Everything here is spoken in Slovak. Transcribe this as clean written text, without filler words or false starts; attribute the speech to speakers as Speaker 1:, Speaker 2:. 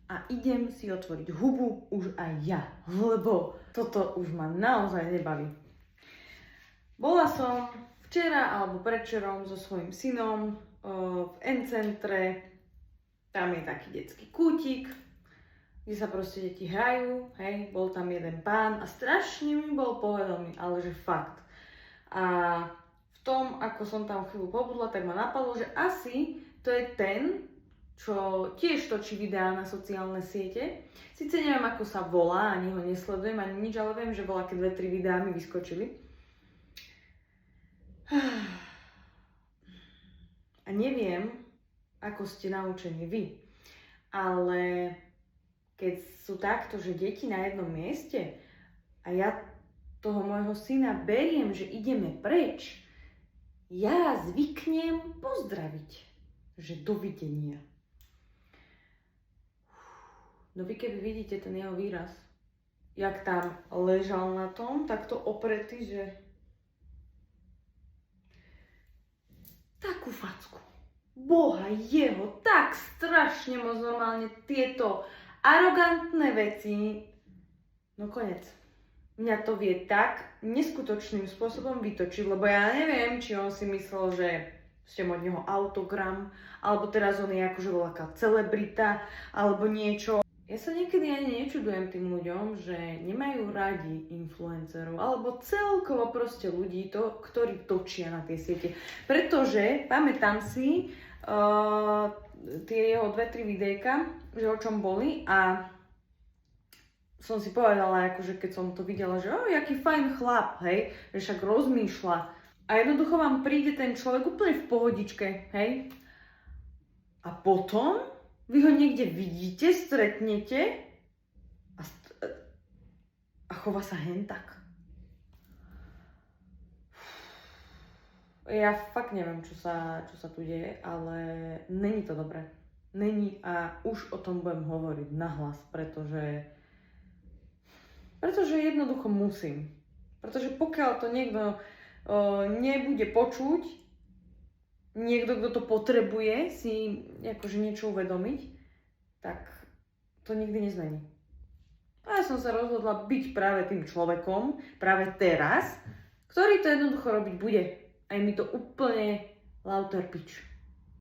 Speaker 1: a idem si otvoriť hubu už aj ja, lebo toto už ma naozaj nebaví. Bola som včera alebo predvčerom so svojím synom v N-centre. Tam je taký detský kútik, kde sa proste deti hrajú, hej, bol tam jeden pán a strašne mi bol povedomý, ale že fakt. A v tom, ako som tam chvíľu pobudla, tak ma napadlo, že asi to je ten, čo tiež točí videá na sociálne siete. Sice neviem, ako sa volá, ani ho nesledujem, ani nič, ale viem, že bola, keď 2-3 videá mi vyskočili. A neviem, ako ste naučení vy, ale keď sú takto, že deti na jednom mieste a ja toho môjho syna beriem, že ideme preč, ja zvyknem pozdraviť, že dovidenia. No vy keby vidíte ten jeho výraz, jak tam ležal na tom, takto opretý, že takú facku. Boha jeho, tak strašne moc normálne tieto arogantné veci. No konec. Mňa to vie tak neskutočným spôsobom vytočiť, lebo ja neviem, či on si myslel, že chcem od neho autogram, alebo teraz on je akože voľaká celebrita, alebo niečo. Ja sa niekedy ani nečudujem tým ľuďom, že nemajú radi influencerov, alebo celkovo proste ľudí, ktorí točia na tie siete. Pretože, pamätám si, tie jeho 2-3 videjka, že o čom boli a som si povedala, akože keď som to videla, že jaký fajn chlap, hej, že však rozmýšľa. A jednoducho vám príde ten človek úplne v pohodičke, hej. A potom vy ho niekde vidíte, stretnete a chová sa hen tak. Ja fakt neviem, čo sa tu deje, ale není to dobré. Není a už o tom budem hovoriť nahlas, pretože jednoducho musím. Pretože pokiaľ to niekto nebude počuť, niekto, kto to potrebuje si akože niečo uvedomiť, tak to nikdy nezmení. A ja som sa rozhodla byť práve tým človekom, práve teraz, ktorý to jednoducho robiť bude. A je mi to úplne lauter pič.